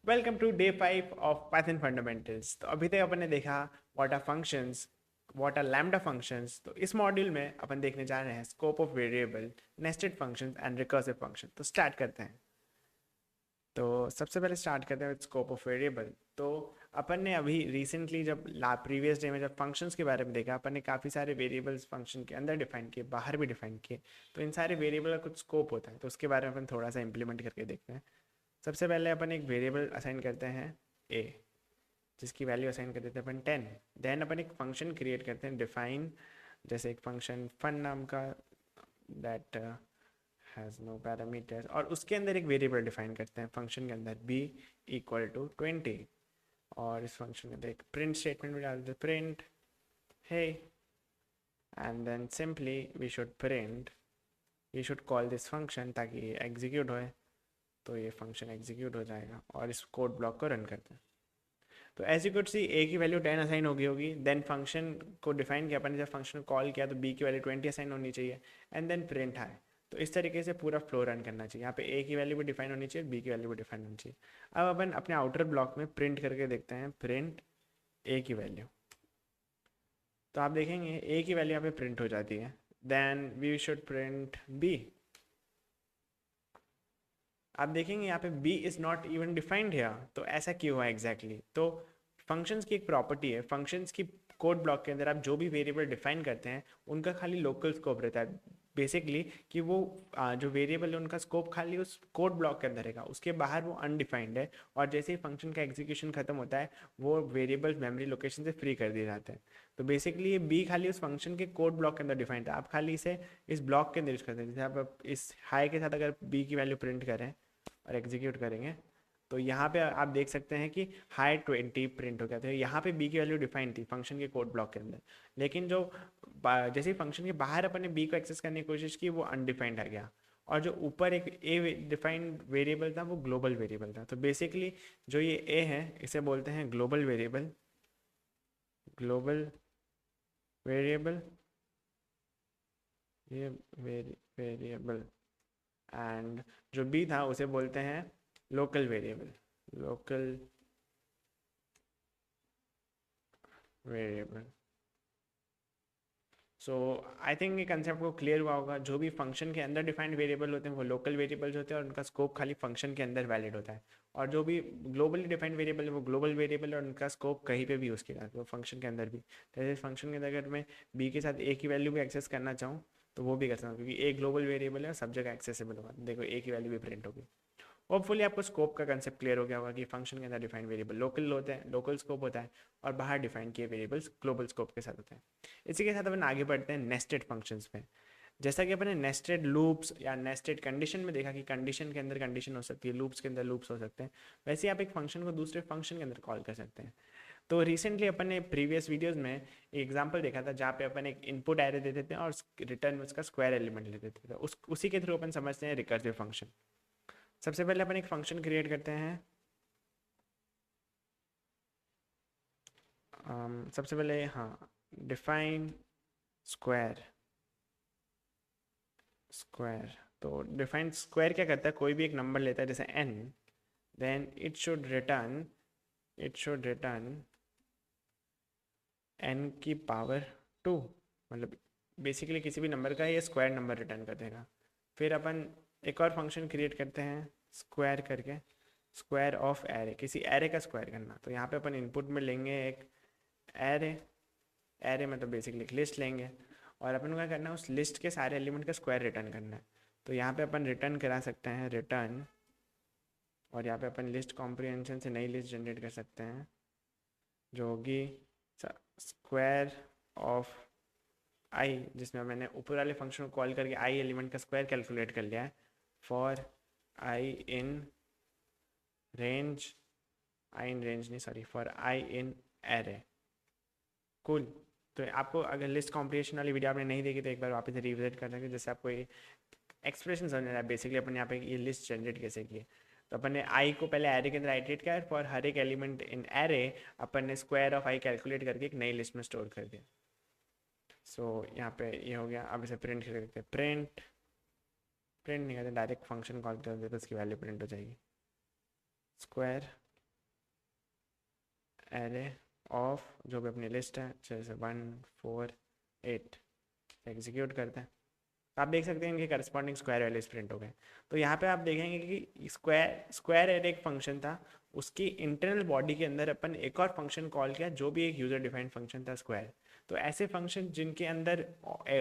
Welcome to day 5 of Python fundamentals. तो अभी तक अपन ने देखा what are functions, what are lambda functions. तो इस मॉड्यूल में अपन देखने जा रहे हैं scope of variable, nested functions and recursive function. तो स्टार्ट करते हैं। तो सबसे पहले स्टार्ट करते हैं स्कोप ऑफ वेरिएबल। तो अपन ने अभी रिसेंटली जब प्रीवियस डे में जब फंक्शंस के बारे में देखा, अपन ने काफ़ी सारे वेरिएबल्स फंक्शन के अंदर डिफाइन किए, बाहर भी डिफाइन किए। तो इन सारे वेरिएबल का कुछ स्कोप होता है, तो उसके बारे में अपन थोड़ा सा इंप्लीमेंट करके देखते हैं। सबसे पहले अपन एक वेरिएबल असाइन करते हैं ए, जिसकी वैल्यू असाइन कर देते हैं अपन 10। देन अपन एक फंक्शन क्रिएट करते हैं डिफाइन, जैसे एक फंक्शन फन नाम का, दैट हैज़ नो पैरामीटर्स, और उसके अंदर एक वेरिएबल डिफाइन करते हैं फंक्शन के अंदर b इक्वल टू 20। और इस फंक्शन के अंदर एक प्रिंट स्टेटमेंट भी डाल देते, print hey, and then simply we should call this function ताकि ये एग्जीक्यूट होए। तो ये फंक्शन एग्जीक्यूट हो जाएगा और इस कोड ब्लॉक को रन करते हैं। तो एज यू कुड सी ए की वैल्यू 10 असाइन हो गई होगी। देन फंक्शन को डिफाइन किया अपन ने, जब फंक्शन को कॉल किया तो बी की वैल्यू 20 असाइन होनी चाहिए, एंड देन प्रिंट है। तो इस तरीके से पूरा फ्लो रन करना चाहिए। यहाँ पे ए की वैल्यू भी डिफाइन होनी चाहिए, बी की वैल्यू भी डिफाइन होनी चाहिए। अब अपन अपने आउटर ब्लॉक में प्रिंट करके देखते हैं, प्रिंट ए की वैल्यू। तो आप देखेंगे ए की वैल्यू यहाँ पे प्रिंट हो जाती है। Then we should print b. आप देखेंगे यहाँ पे b is not even defined है। तो ऐसा क्यों है एग्जैक्टली तो फंक्शंस की एक प्रॉपर्टी है, फंक्शंस की कोड ब्लॉक के अंदर आप जो भी वेरिएबल डिफाइन करते हैं उनका खाली लोकल स्कोप रहता है बेसिकली, कि वो जो वेरिएबल है उनका स्कोप खाली उस कोड ब्लॉक के अंदर रहेगा, उसके बाहर वो अनडिफाइंड है। और जैसे ही फंक्शन का एग्जीक्यूशन खत्म होता है वो वेरिएबल मेमोरी लोकेशन से फ्री कर दिए जाते हैं। तो बेसिकली ये बी खाली उस फंक्शन के कोड ब्लॉक के अंदर डिफाइंड है, आप खाली इसे इस ब्लॉक के अंदर यूज करते हैं। जैसे आप इस हाई के साथ अगर बी की वैल्यू प्रिंट करें और एग्जीक्यूट करेंगे तो यहाँ पे आप देख सकते हैं कि हाई 20 प्रिंट हो गया था। यहाँ पे बी की वैल्यू डिफाइन थी फंक्शन के कोड ब्लॉक के अंदर, लेकिन जो जैसे ही फंक्शन के बाहर अपन ने बी को एक्सेस करने की कोशिश की वो अनडिफाइंड आ गया। और जो ऊपर एक ए डिफाइंड वेरिएबल था वो ग्लोबल वेरिएबल था। तो बेसिकली जो ये ए है इसे बोलते हैं ग्लोबल वेरिएबल, ग्लोबल वेरिएबल, ये वेरिएबल। एंड जो बी था उसे बोलते हैं local variable, local variable. So I think ये कंसेप्ट को क्लियर हुआ होगा। जो भी फंक्शन के अंदर डिफाइंड वेरिएबल होते हैं वो लोकल वेरिएबल्स होते हैं और उनका स्कोप खाली फंक्शन के अंदर वैलिड होता है। और जो भी ग्लोबली डिफाइंड वेरिएबल है वो ग्लोबल वेरिएबल है और उनका स्कोप कहीं पे भी यूज़ किया जाता है, वो फंक्शन के अंदर भी। जैसे फंक्शन के अंदर अगर मैं बी के साथ ए की वैल्यू भी एक्सेस करना चाहूँ तो वो भी कर सकता हूँ, क्योंकि ए ग्लोबल वेरिएबल है और सब जगह एक्सेसिबल होगा। देखो ए की वैल्यू भी प्रिंट होगी। होपफुली आपको स्कोप का कंसेप्ट क्लियर हो गया होगा कि फंक्शन के अंदर डिफाइंड वेरिएबल लोकल होते हैं, लोकल स्कोप होता है, और बाहर डिफाइन किए वेरिएबल्स ग्लोबल स्कोप के साथ होते हैं। इसी के साथ अपन आगे बढ़ते हैं नेस्टेड फंक्शंस पे। जैसा कि अपन ने नेस्टेड लूप्स या नेस्टेड कंडीशन में देखा कि कंडीशन के अंदर कंडीशन हो सकती है, लूप्स के अंदर लूप्स हो सकते हैं, वैसे ही आप एक फंक्शन को दूसरे फंक्शन के अंदर कॉल कर सकते हैं। तो रिसेंटली अपन ने प्रीवियस वीडियोस में एक एग्जांपल देखा था जहाँ पे अपन एक इनपुट एरे देते थे और रिटर्न में उसका स्क्वायर एलिमेंट लेते थे। तो उसी के थ्रू अपन समझते हैं रिकर्सिव फंक्शन। सबसे पहले अपन एक फंक्शन क्रिएट करते हैं। सबसे पहले हाँ, डिफाइन स्क्वायर, स्क्वायर। तो डिफाइन स्क्वायर क्या करता है, कोई भी एक नंबर लेता है जैसे n, then it should return n की पावर 2। मतलब बेसिकली किसी भी नंबर का ये स्क्वायर नंबर रिटर्न कर देगा। फिर अपन एक और फंक्शन क्रिएट करते हैं स्क्वायर करके, स्क्वायर ऑफ एरे, किसी एरे का स्क्वायर करना। तो यहाँ पे अपन इनपुट में लेंगे एक एरे, एरे मतलब बेसिकली एक लिस्ट लेंगे और अपन को क्या करना है, उस लिस्ट के सारे एलिमेंट का स्क्वायर रिटर्न करना है। तो यहाँ पे अपन रिटर्न करा सकते हैं रिटर्न, और यहाँ पे अपन लिस्ट कॉम्प्रिहेंशन से नई लिस्ट जनरेट कर सकते हैं जो होगी स्क्वायर ऑफ आई, जिसमें मैंने ऊपर वाले फंक्शन को कॉल करके आई एलिमेंट का स्क्वायर कैलकुलेट कर लिया है। For I in range, I in range नहीं sorry, for I in array. Cool. तो आपको अगर लिस्ट कॉम्प्रिहेंशन वाली वीडियो आपने नहीं देखी तो एक बार वापस रिविजिट कर सकते हैं, जैसे आपको ये एक्सप्रेशन समझ रहा है बेसिकली अपन यहाँ पे ये लिस्ट जनरेट कैसे की है। तो अपन ने आई को पहले एरे के अंदर आइटरेट किया, फॉर हर एक एलिमेंट इन एरे अपन ने स्क्वायर ऑफ आई कैलकुलेट करके एक नई लिस्ट में स्टोर कर दिया। सो यहाँ पे ये हो गया। अब इसे प्रिंट कर देते हैं, प्रिंट, प्रिंट नहीं करते डायरेक्ट फंक्शन कॉल कर देते तो उसकी वैल्यू प्रिंट हो जाएगी, स्क्वायर एरे ऑफ जो भी अपनी लिस्ट है, जैसे 1 4 8, एग्जीक्यूट करते हैं। आप देख सकते हैं इनके करस्पॉन्डिंग स्क्वायर वैल्यूज प्रिंट हो गए। तो यहाँ पे आप देखेंगे कि स्क्वायर एरे एक फंक्शन था, उसकी इंटरनल बॉडी के अंदर अपन एक और फंक्शन कॉल किया जो भी एक यूजर डिफाइंड फंक्शन था, स्क्वायर। तो ऐसे फंक्शन जिनके अंदर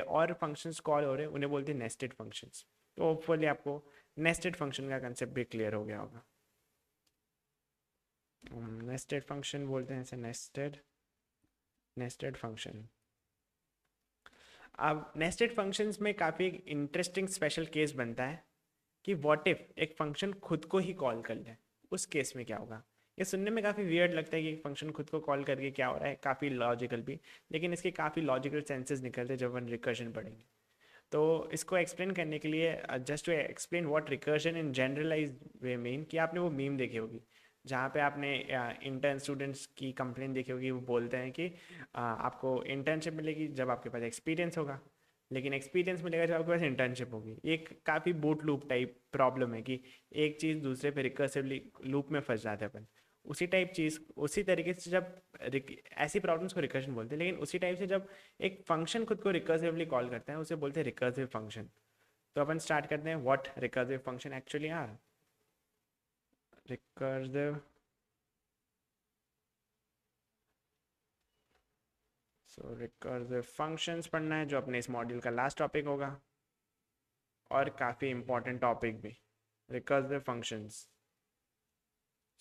और फंक्शंस कॉल हो रहे हैं उन्हें बोलते हैं नेस्टेड फंक्शंस। तो होपफुली आपको नेस्टेड फंक्शन का कंसेप्ट भी क्लियर हो गया होगा। नेस्टेड फंक्शन बोलते हैं इसे, नेस्टेड फंक्शन। अब नेस्टेड फंक्शंस में काफ़ी इंटरेस्टिंग स्पेशल केस बनता है कि व्हाट इफ एक फंक्शन खुद को ही कॉल कर ले, उस केस में क्या होगा। ये सुनने में काफ़ी वियर्ड लगता है कि एक फंक्शन खुद को कॉल करके क्या हो रहा है, काफ़ी लॉजिकल भी, लेकिन इसके काफ़ी लॉजिकल सेंसेस निकलते हैं जब हम रिकर्जन पढ़ेंगे। तो इसको एक्सप्लेन करने के लिए just to explain what recursion in generalise way mean, कि आपने वो मीम देखी होगी जहाँ पे आपने इंटर्न स्टूडेंट्स की कंप्लेन देखी होगी। वो बोलते हैं कि आपको इंटर्नशिप मिलेगी जब आपके पास एक्सपीरियंस होगा, लेकिन एक्सपीरियंस मिलेगा जब आपके पास इंटर्नशिप होगी। ये एक काफ़ी बूट लूप टाइप प्रॉब्लम है कि एक चीज़ दूसरे पे रिकर्सिवली लूप में फंस जाते हैं अपन। उसी टाइप चीज़, उसी तरीके से जब ऐसी प्रॉब्लम्स को रिकर्जन बोलते हैं, लेकिन उसी टाइप से जब एक फंक्शन खुद को रिकर्सिवली कॉल करता है उसे बोलते हैं रिकर्सिव फंक्शन। तो अपन स्टार्ट करते हैं what recursive function actually are. Recursive, so recursive functions पढ़ना है जो अपने इस मॉड्यूल का लास्ट टॉपिक होगा और काफ़ी इंपॉर्टेंट टॉपिक भी, recursive functions.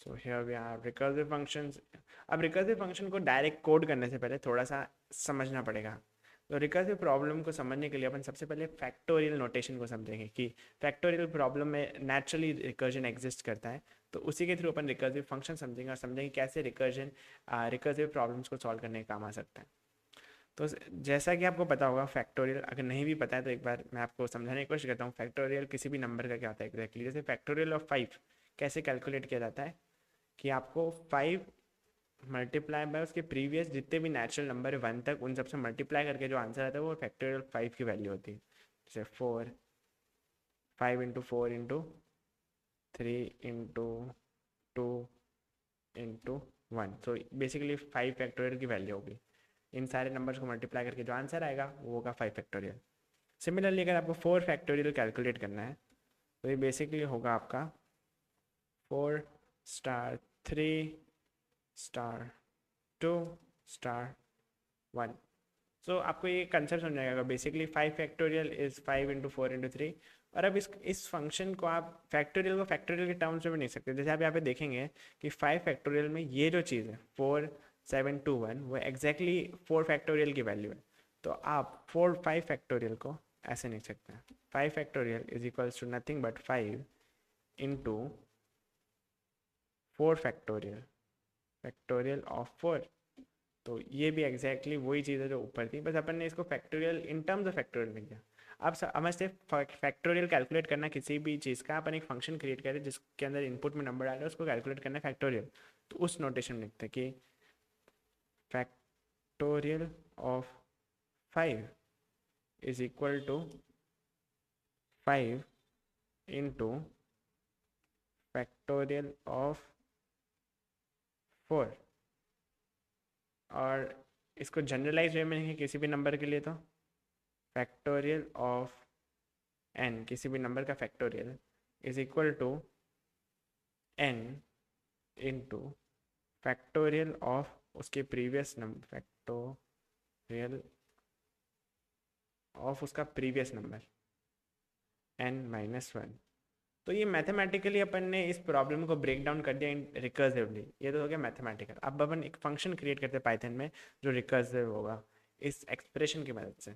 So here we are recursive functions. अब रिकर्सिव फंक्शन को डायरेक्ट कोड करने से पहले थोड़ा सा समझना पड़ेगा। तो रिकर्सिव प्रॉब्लम को समझने के लिए अपन सबसे पहले फैक्टोरियल नोटेशन को समझेंगे कि फैक्टोरियल प्रॉब्लम में नेचुरली रिकर्जन एग्जिस्ट करता है। तो उसी के थ्रू अपन रिकर्सिव फंक्शन समझेंगे और समझेंगे कैसे रिकर्सिव प्रॉब्लम्स को सॉल्व करने का काम आ सकता है। तो जैसा कि आपको पता होगा फैक्टोरियल, अगर नहीं भी पता है तो एक बार मैं आपको समझाने की कोशिश करता हूँ फैक्टोरियल किसी भी नंबर का क्या होता है एग्जैक्टली। जैसे फैक्टोरियल ऑफ 5 कैसे कैलकुलेट किया जाता है कि आपको 5 मल्टीप्लाई बाय उसके प्रीवियस जितने भी नेचुरल नंबर है 1 तक, उन सबसे मल्टीप्लाई करके जो आंसर आता है वो फैक्टोरियल 5 की वैल्यू होती है। जैसे 4 5 into 4 into 3 into 2 into 1, so basically 5 factorial की वैल्यू होगी। इन सारे नंबर्स को मल्टीप्लाई करके जो आंसर आएगा वो होगा 5 फैक्टोरियल। सिमिलरली अगर आपको 4 फैक्टोरियल कैलकुलेट करना है तो ये बेसिकली होगा आपका 4 स्टार 3 स्टार 2 स्टार 1। सो आपको ये कंसेप्ट समझ आएगा। Basically 5 factorial is 5 into 4 into 3। और अब इस फंक्शन को आप फैक्टोरियल के टर्म्स में भी नहीं सकते। जैसे आप यहाँ पे देखेंगे कि 5 फैक्टोरियल में ये जो चीज़ है 4 7 2 1 वो एग्जैक्टली 4 फैक्टोरियल की वैल्यू है। तो आप 5 फैक्टोरियल को ऐसे नहीं सकते। 5 factorial is equals to nothing but 5 into 4 factorial, factorial of 4। तो ये भी एग्जैक्टली वही चीज़ है जो ऊपर थी, बस अपन ने इसको factorial in terms of factorial में किया। अब समझते फैक्टोरियल कैलकुलेट करना किसी भी चीज़ का, अपन एक फंक्शन क्रिएट करें जिसके अंदर इनपुट में नंबर डाले उसको कैलकुलेट करना है फैक्टोरियल। तो उस नोटेशन में लिखते हैं कि factorial of 5 is equal to 5 into factorial of 4। और इसको जनरलाइज वे में लिखें किसी भी नंबर के लिए तो फैक्टोरियल ऑफ n, किसी भी नंबर का factorial is equal to n into factorial of उसके प्रीवियस नंबर, फैक्टोरियल ऑफ उसका प्रीवियस नंबर n-1। तो ये मैथमेटिकली अपन ने इस प्रॉब्लम को ब्रेक डाउन कर दिया रिकर्सिवली। ये तो हो गया मैथमेटिकल। अब अपन एक फंक्शन क्रिएट करते हैं पाइथन में जो रिकर्सिव होगा इस एक्सप्रेशन की मदद से।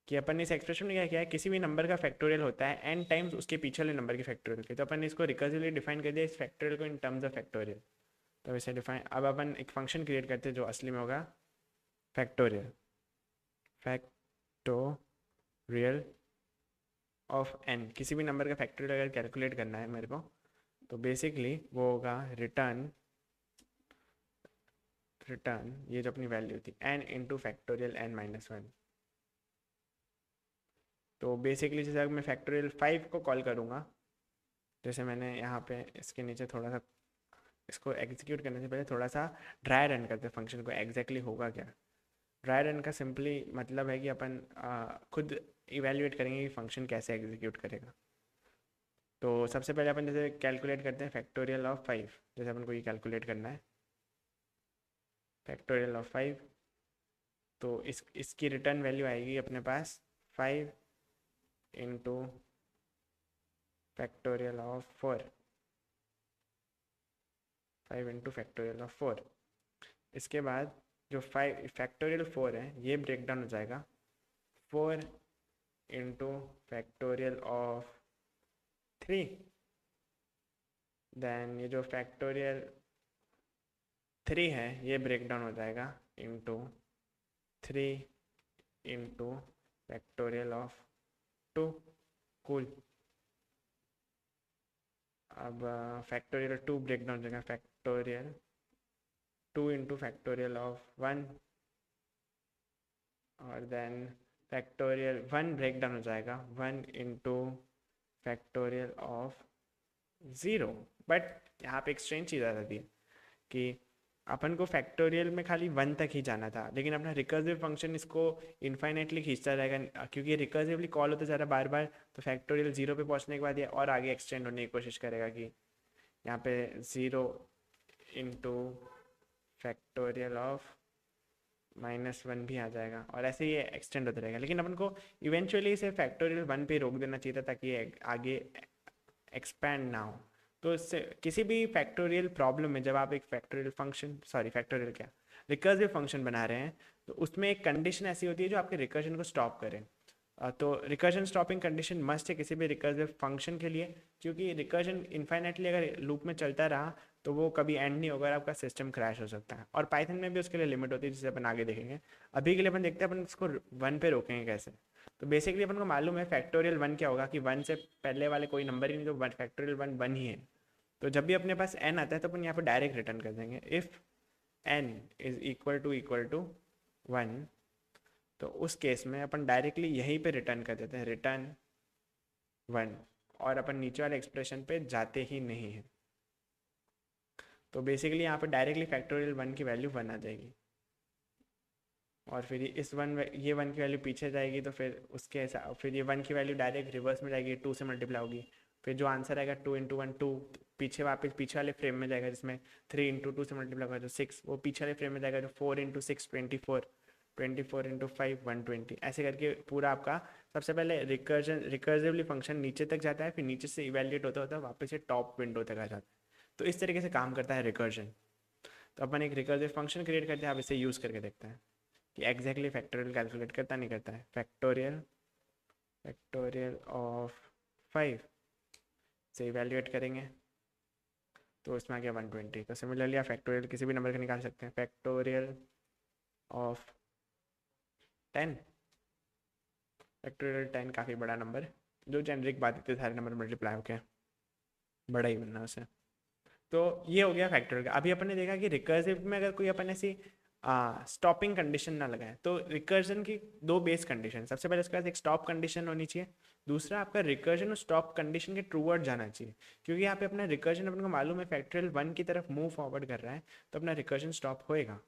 कि अपन ने इस एक्सप्रेशन में क्या किया है, किसी भी नंबर का फैक्टोरियल होता है n टाइम्स उसके पीछे वाले नंबर के फैक्टोरियल के। तो अपन ने इसको रिकर्सिवली डिफाइन कर दिया इस फैक्टोरियल को इन टर्म्स ऑफ फैक्टोरियल। तो इसे डिफाइन, अब अपन एक फंक्शन क्रिएट करते हैं जो असली में होगा फैक्टोरियल, फैक्टोरियल ऑफ n। किसी भी नंबर का फैक्टोरियल अगर कैलकुलेट करना है मेरे को तो बेसिकली वो होगा रिटर्न ये जो अपनी वैल्यू थी n इंटू फैक्टोरियल n-1। तो बेसिकली जैसे अगर मैं फैक्टोरियल 5 को कॉल करूँगा, जैसे मैंने यहाँ पे इसके नीचे थोड़ा सा इसको एग्जीक्यूट करने से पहले थोड़ा सा ड्राई रन करते हैं फंक्शन को, एग्जैक्टली होगा क्या। ड्राई रन का सिंपली मतलब है कि अपन खुद इवेल्युएट करेंगे कि फंक्शन कैसे एग्जीक्यूट करेगा। तो सबसे पहले अपन जैसे कैलकुलेट करते हैं फैक्टोरियल ऑफ 5, जैसे अपन को ये कैलकुलेट करना है फैक्टोरियल ऑफ 5। तो इसकी रिटर्न वैल्यू आएगी अपने पास 5 into factorial of 4, 5 into factorial of 4। इसके बाद जो 5 फैक्टोरियल 4 है ये ब्रेक डाउन हो जाएगा 4 इंटू फैक्टोरियल ऑफ 3। देन ये जो फैक्टोरियल 3 है ये ब्रेक डाउन हो जाएगा into 3 into factorial of 2। Cool. अब फैक्टोरियल 2 ब्रेक डाउन हो जाएगा फैक्टोरियल 2 इंटू फैक्टोरियल ऑफ 1, और देन फैक्टोरियल 1 ब्रेक डाउन हो जाएगा 1 इंटू फैक्टोरियल ऑफ 0। बट यहाँ पे एक स्ट्रेंज चीज़ आ जाती है कि अपन को फैक्टोरियल में खाली 1 तक ही जाना था, लेकिन अपना रिकर्सिव फंक्शन इसको इन्फाइनेटली खींचता रहेगा क्योंकि ये रिकर्सिवली कॉल होता जा रहा है बार बार। तो फैक्टोरियल 0 पे पहुँचने के बाद ये और आगे एक्सटेंड होने की कोशिश करेगा कि यहाँ पे 0 इंटू फैक्टोरियल ऑफ -1 भी आ जाएगा, और ऐसे ही एक्सटेंड होता रहेगा। लेकिन अपन को इवेंचुअली इसे फैक्टोरियल 1 पे रोक देना चाहिए था ताकि ये आगे एक्सपैंड ना हो। तो इससे किसी भी फैक्टोरियल प्रॉब्लम में जब आप एक फैक्टोरियल फंक्शन, सॉरी फैक्टोरियल क्या, रिकर्सिव फंक्शन बना रहे हैं, तो उसमें एक कंडीशन ऐसी होती है जो आपके रिकर्जन को स्टॉप करे। तो रिकर्जन स्टॉपिंग कंडीशन मस्ट है किसी भी रिकर्सिव फंक्शन के लिए, क्योंकि रिकर्जन इन्फाइनेटली अगर लूप में चलता रहा तो वो कभी एंड नहीं होगा, आपका सिस्टम क्रैश हो सकता है। और पाइथन में भी उसके लिए लिमिट होती है जिसे अपन आगे देखेंगे। अभी के लिए अपन देखते हैं अपन इसको 1 पे रोकेंगे कैसे। तो बेसिकली अपन को मालूम है फैक्टोरियल 1 क्या होगा कि 1 से पहले वाले कोई नंबर ही नहीं, तो फैक्टोरियल 1 1 ही है। तो जब भी अपने पास n आता है तो अपन यहाँ पे डायरेक्ट रिटर्न कर देंगे if n is equal to 1। तो उस केस में अपन डायरेक्टली यहीं पे रिटर्न कर देते हैं रिटर्न 1, और अपन नीचे वाले एक्सप्रेशन पे जाते ही नहीं है। तो बेसिकली यहाँ पे डायरेक्टली फैक्टोरियल 1 की वैल्यू 1 आ जाएगी, और फिर इस 1 ये 1 की वैल्यू पीछे जाएगी, तो फिर उसके ऐसा फिर ये 1 की वैल्यू डायरेक्ट रिवर्स में जाएगी, 2 से मल्टीप्लाई होगी। फिर जो आंसर आएगा 2 इंटू 1 2, पीछे वापस पीछे वाले फ्रेम में जाएगा जिसमें 3 इंटू 2 से मल्टीप्लाई होगा जो 6, वो पीछे वाले फ्रेम में जाएगा जो 4 इंटू 6 24, 24 इंटू 5 120। ऐसे करके पूरा आपका सबसे पहले रिकर्सिवली फंक्शन नीचे तक जाता है, फिर नीचे से इवेल्युएट होता होता है वापस से टॉप विंडो तक आ जाता है। तो इस तरीके से काम करता है रिकर्जन। तो अपन एक रिकर्सिव फंक्शन क्रिएट करते हैं, आप इसे यूज़ करके देखते हैं कि एग्जैक्टली फैक्टोरियल कैलकुलेट करता नहीं करता है। फैक्टोरियल ऑफ 5 से इवेल्युएट करेंगे तो इसमें आ गया 120। तो सिमिलरली आप फैक्टोरियल किसी भी नंबर का निकाल सकते हैं। फैक्टोरियल ऑफ 10, फैक्टोरियल 10 काफ़ी बड़ा नंबर है, जो जेनरिक बात इतने सारे नंबर मल्टीप्लाई होके बड़ा ही बनना उसे। तो ये हो गया फैक्टोरियल का। अभी अपन ने देखा कि रिकर्सिव में अगर कोई अपन ऐसी स्टॉपिंग कंडीशन ना लगाए, तो रिकर्जन की दो बेस कंडीशन, सबसे पहले उसके पास एक स्टॉप कंडीशन होनी चाहिए, दूसरा आपका रिकर्जन और स्टॉप कंडीशन के ट्रूवर्ड जाना चाहिए। क्योंकि यहाँ पे अपना रिकर्जन अपन को मालूम है फैक्टोरियल 1 की तरफ मूव फॉरवर्ड कर रहा है, तो अपना रिकर्जन स्टॉप होएगा।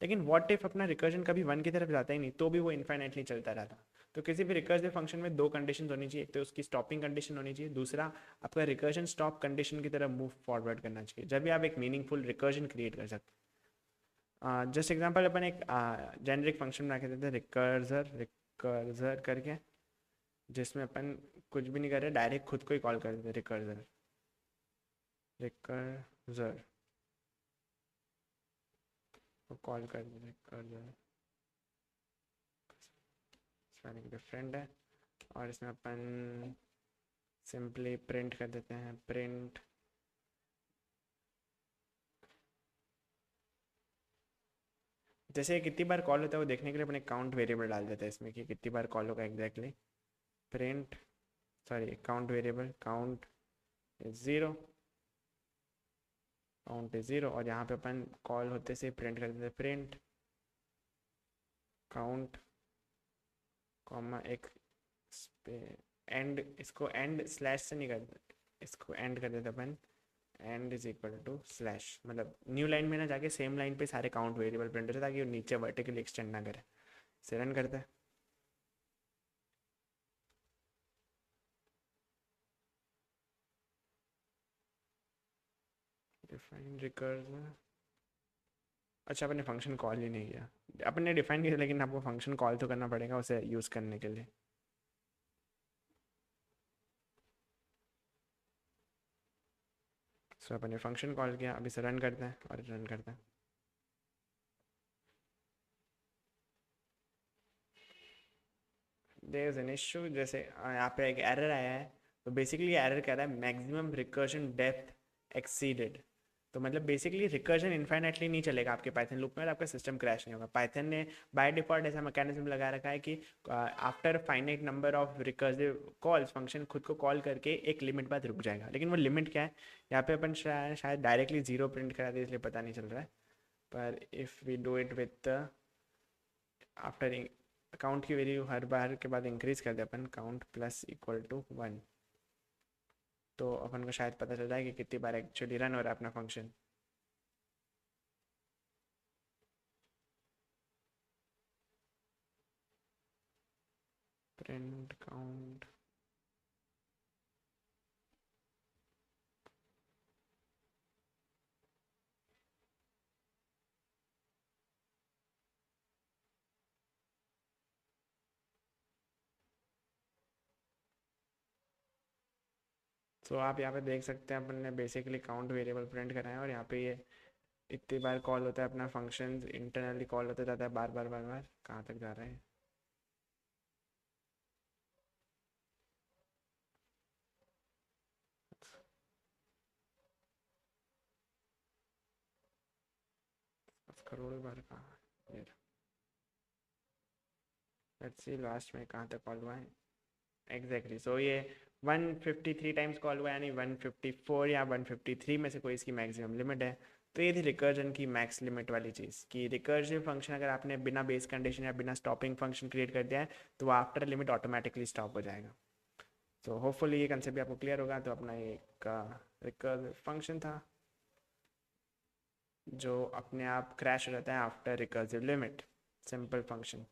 लेकिन व्हाट इफ अपना रिकर्जन कभी 1 की तरफ जाता ही नहीं, तो भी वो इन्फाइनाइटली चलता रहता। तो किसी भी रिकर्सिव फंक्शन में दो कंडीशन होनी चाहिए, एक तो उसकी स्टॉपिंग कंडीशन होनी चाहिए, दूसरा आपका रिकर्जन स्टॉप कंडीशन की तरफ मूव फॉरवर्ड करना चाहिए, जब भी आप एक मीनिंगफुल रिकर्जन क्रिएट कर सकते हैं। जस्ट एग्जांपल अपन एक जेनरिक फंक्शन बना के देते हैं रिकर्जर करके, जिसमें अपन कुछ भी नहीं कर रहे, डायरेक्ट खुद को ही कॉल कर देते हैं रिकर्जर को कॉल कर देते रिकर्जर, स्पेलिंग डिफरेंट है, और इसमें अपन सिंपली प्रिंट कर देते हैं प्रिंट जैसे कितनी बार कॉल होता है वो देखने के लिए अपने काउंट वेरिएबल डाल देते हैं इसमें कि कितनी बार कॉल होगा exactly. Print count variable count is 0, count is 0, और यहाँ पे अपन कॉल होते से प्रिंट कर देते प्रिंट काउंट कॉमा एक एंड, इसको एंड स्लैश से नहीं कर, इसको एंड कर देते अपन end is equal to slash, मतलब न्यू लाइन में ना जाके सेम लाइन पे सारे काउंट वेरिएबल प्रिंट होते ताकि वो नीचे वर्टिकली एक्सटेंड ना करे। इसे रन करते हैं। डिफाइन रिकर्जन, अच्छा अपने फंक्शन कॉल ही नहीं किया, अपन ने डिफाइन किया लेकिन आपको फंक्शन कॉल तो करना पड़ेगा उसे यूज़ करने के लिए। सो अपन ने फंक्शन कॉल किया, अभी से रन करते हैं और रन करते हैं। देयर इज एन इशू, जैसे यहाँ पे एक एरर आया है। तो बेसिकली एरर कह रहा है मैक्सिमम रिकर्जन डेप्थ एक्सीडेड। तो मतलब बेसिकली रिकर्जन इन्फाइनाइटली नहीं चलेगा आपके पाइथन लूप में और आपका सिस्टम क्रैश नहीं होगा। पाइथन ने बाय डिफॉल्ट ऐसा मैकेनिज्म लगा रखा है कि after finite number of recursive calls function खुद को कॉल करके एक लिमिट बाद रुक जाएगा। लेकिन वो लिमिट क्या है, यहाँ पे अपन शायद डायरेक्टली जीरो प्रिंट करा दे इसलिए पता नहीं चल रहा है। पर if we do it with after count की वैल्यू हर बार के बाद इंक्रीज कर दे अपन, काउंट प्लस इक्वल टू 1, तो अपन को शायद पता चल जाए कि कितनी बार एक्चुअली रन हो रहा है अपना फंक्शन। प्रिंट काउंट, तो आप यहाँ पे देख सकते हैं अपन ने बेसिकली काउंट वेरिएबल प्रिंट करा है और यहाँ पे ये इतनी बार कॉल होता है अपना फंक्शन इंटरनली कॉल होता जाता है बार बार बार बार। कहाँ तक जा रहा है? करोड़ों बार कहाँ ये, लेट्स सी लास्ट में कहाँ तक कॉल हुआ है एग्जैक्टली। सो ये 153 टाइम्स कॉल हुआ है, यानी 154 या 153 में से कोई इसकी मैक्सिमम लिमिट है। तो ये थी रिकर्जन की मैक्स लिमिट वाली चीज़ कि रिकर्सिव फंक्शन अगर आपने बिना बेस कंडीशन या बिना स्टॉपिंग फंक्शन क्रिएट कर दिया है तो वो आफ्टर लिमिट ऑटोमेटिकली स्टॉप हो जाएगा। तो होपफुली ये कंसेप्ट भी आपको क्लियर होगा। तो अपना एक रिकर्सिव फंक्शन था जो अपने आप क्रैश हो जाता है after recursive limit, simple function.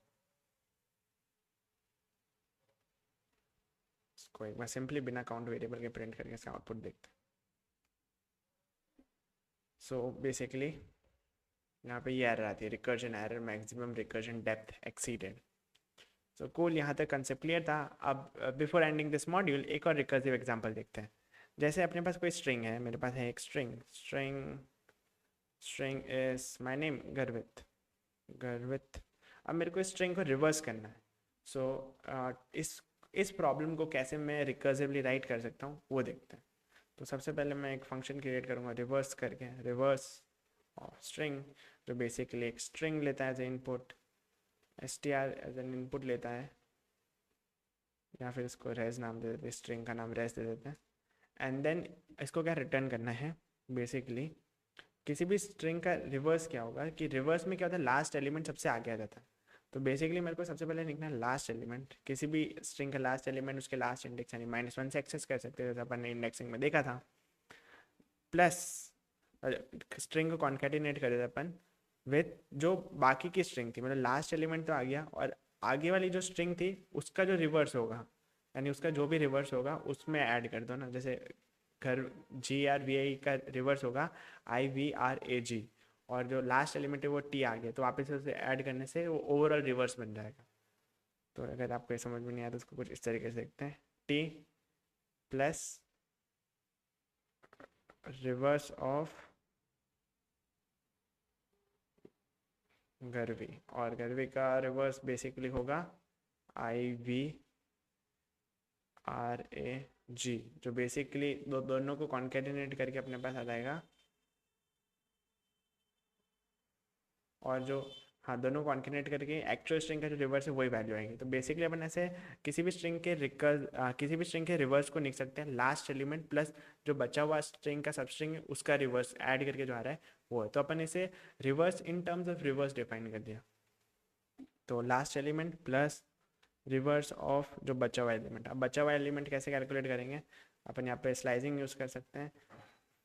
इसको एक बार सिंपली बिना काउंट वेरिएबल के प्रिंट करके इसका आउटपुट देखते हैं। सो बेसिकली यहाँ पे ये एरर आती है, recursion error, maximum recursion depth exceeded. So cool, यहाँ तक कंसेप्ट क्लियर था। अब बिफोर एंडिंग दिस मॉड्यूल एक और रिकर्सिव एग्जांपल देखते हैं। जैसे अपने पास कोई स्ट्रिंग है, मेरे पास है एक स्ट्रिंग इज माय नेम गर्वित। अब मेरे को इस स्ट्रिंग को रिवर्स करना है। सो इस प्रॉब्लम को कैसे मैं रिकर्सिवली राइट कर सकता हूँ वो देखते हैं। तो सबसे पहले मैं एक फंक्शन क्रिएट करूँगा रिवर्स करके, रिवर्स ऑफ स्ट्रिंग, जो बेसिकली एक स्ट्रिंग लेता है as a input, str as an input लेता है, या फिर इसको रेज नाम दे देते हैं, स्ट्रिंग का नाम रेज दे देते हैं। एंड देन इसको क्या रिटर्न करना है, बेसिकली किसी भी स्ट्रिंग का रिवर्स क्या होगा कि रिवर्स में क्या होता है, लास्ट एलिमेंट सबसे आगे आ जाता है। तो बेसिकली मेरे को सबसे पहले लिखना है लास्ट एलिमेंट, किसी भी स्ट्रिंग का लास्ट एलिमेंट उसके लास्ट इंडेक्स यानी -1 से एक्सेस कर सकते हैं, जैसे अपन ने इंडेक्सिंग में देखा था। प्लस स्ट्रिंग को कॉन्केटिनेट कर देते अपन विथ जो बाकी की स्ट्रिंग थी, मतलब लास्ट एलिमेंट तो आ गया और आगे वाली जो स्ट्रिंग थी उसका जो रिवर्स होगा, यानी उसका जो भी रिवर्स होगा उसमें ऐड कर दो ना। जैसे घर GRVI का रिवर्स होगा IVRAG, और जो लास्ट एलिमेंट है वो T आ गया, तो वापस से उसे ऐड करने से वो ओवरऑल रिवर्स बन जाएगा। तो अगर आपको ये समझ में नहीं आया तो उसको कुछ इस तरीके से देखते हैं, T प्लस रिवर्स ऑफ गर्वी, और गर्वी का रिवर्स बेसिकली होगा IVRAG, जो बेसिकली दोनों को कॉन्केटिनेट करके अपने पास आ जाएगा। और जो, हाँ, दोनों कॉन्केटिनेट करके एक्चुअल स्ट्रिंग का जो रिवर्स है वही वैल्यू आएगी। तो बेसिकली अपन ऐसे किसी भी स्ट्रिंग के रिवर्स को लिख सकते हैं, लास्ट एलिमेंट प्लस जो बचा हुआ स्ट्रिंग का सब स्ट्रिंग है उसका रिवर्स ऐड करके जो आ रहा है वो है। तो अपन इसे reverse in terms of reverse define कर दिया। तो last element plus reverse of जो बचा हुआ एलिमेंट। अब बचा हुआ एलिमेंट कैसे कैलकुलेट करेंगे, अपन यहाँ पे स्लाइसिंग यूज़ कर सकते हैं।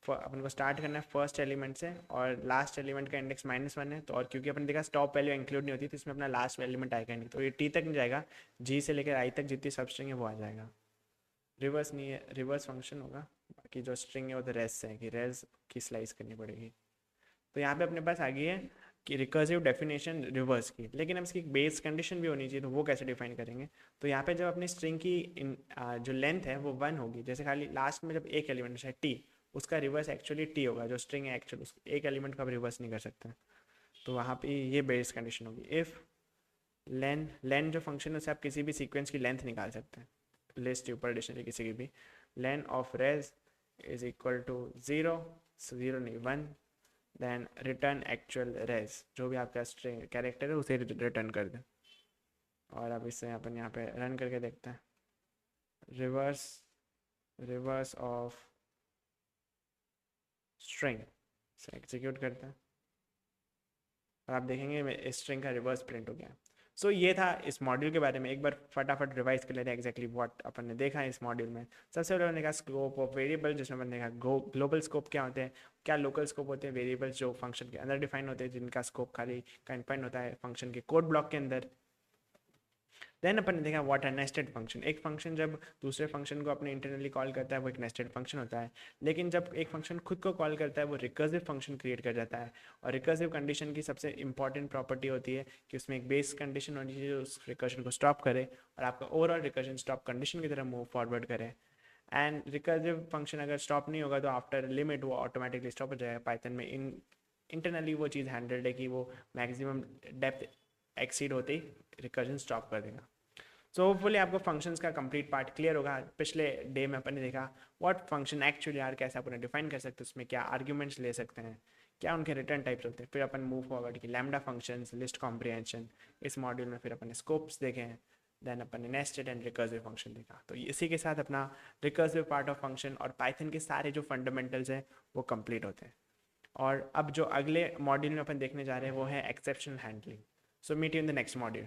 अपन को स्टार्ट करना है फर्स्ट एलिमेंट से और लास्ट एलिमेंट का इंडेक्स -1 है, तो और क्योंकि अपन देखा स्टॉप वैल्यू इंक्लूड नहीं होती तो इसमें अपना लास्ट एलिमेंट आएगा नहीं, तो ये टी तक नहीं जाएगा, जी से लेकर आई तक जितनी सब स्ट्रिंग है वो आ जाएगा। रिवर्स नहीं है, रिवर्स फंक्शन होगा, बाकी जो स्ट्रिंग है वो तो रेस है कि रेस की स्लाइस करनी पड़ेगी। तो यहाँ पे अपने पास आ गई है कि रिकर्सिव डेफिनेशन रिवर्स की, लेकिन हम इसकी बेस कंडीशन भी होनी चाहिए, तो वो कैसे डिफाइन करेंगे। तो यहाँ पे जब अपनी स्ट्रिंग की जो लेंथ है वो 1 होगी, जैसे खाली लास्ट में जब एक एलिमेंट है टी, उसका रिवर्स एक्चुअली टी होगा, जो स्ट्रिंग है एक्चुअल एक एलिमेंट का रिवर्स नहीं कर सकते। तो वहाँ पे ये बेस कंडीशन होगी। इफ़ लेन जो फंक्शन है उससे आप किसी भी सीक्वेंस की लेंथ निकाल सकते हैं, लिस्ट ऊपर डिक्शनरी किसी की भी, len of res is equal to 0, 0 नहीं 1, देन रिटर्न एक्चुअल रेज, जो भी आपका स्ट्रिंग कैरेक्टर है उसे रिटर्न कर दें। और अब इससे अपन यहाँ पे रन करके देखते हैं, रिवर्स ऑफ स्ट्रिंग से एग्जीक्यूट करते हैं और आप देखेंगे स्ट्रिंग का रिवर्स प्रिंट हो गया। सो ये था इस मॉड्यूल के बारे में। एक बार फटाफट रिवाइज कर लेते हैं एग्जैक्टली व्हाट अपन ने देखा है इस मॉड्यूल में। सबसे पहले हमने देखा स्कोप ऑफ वेरिएबल, जिसमें हमने देखा ग्लोबल स्कोप क्या होते हैं, क्या लोकल स्कोप होते हैं, वेरिएबल्स जो फंक्शन के अंदर डिफाइन होते हैं जिनका स्कोप खाली कन्फाइंड होता है फंक्शन के कोड ब्लॉक के अंदर। देन अपन ने देखा व्हाट है नेस्टेड फंक्शन। एक फंक्शन जब दूसरे फंक्शन को अपने इंटरनली कॉल करता है वो एक नेस्टेड फंक्शन होता है, लेकिन जब एक फंक्शन खुद को कॉल करता है वो रिकर्सिव फंक्शन क्रिएट कर जाता है। और रिकर्सिव कंडीशन की सबसे इंपॉर्टेंट प्रॉपर्टी होती है कि उसमें एक बेस कंडीशन होनी चाहिए जो उस रिकर्शन को स्टॉप करे और आपका ओवरऑल रिकर्शन स्टॉप कंडीशन की तरह मूव फॉरवर्ड करे। एंड रिकर्सिव फंक्शन अगर स्टॉप नहीं होगा तो आफ्टर लिमिट वो ऑटोमेटिकली स्टॉप हो जाएगा। पाइथन में इंटरनली वो चीज़ हैंडल्ड है कि वो मैक्सिमम डेप्थ एक्सीड होते ही रिकर्जन स्टॉप कर देगा। सो होपफुली आपको फंक्शंस का कंप्लीट पार्ट क्लियर होगा। पिछले डे में अपन ने देखा व्हाट फंक्शन एक्चुअली यार कैसे अपन डिफाइन कर सकते हैं, उसमें क्या आर्ग्यूमेंट्स ले सकते हैं, क्या उनके रिटर्न टाइप्स होते हैं। फिर अपन मूव फॉरवर्ड की लैम्डा फंक्शंस, लिस्ट कॉम्प्रिहेंशन, इस मॉड्यूल में फिर अपन ने स्कोप्स देखे हैं, देन अपन ने नेस्टेड एंड रिकर्सिव फंक्शन देखा। तो इसी के साथ अपना रिकर्सिव पार्ट ऑफ फंक्शन और पाइथन के सारे जो फंडामेंटल्स हैं वो कंप्लीट होते हैं। और अब जो अगले मॉड्यूल में अपन देखने जा रहे हैं वो है exceptional handling. So meet you in the next module.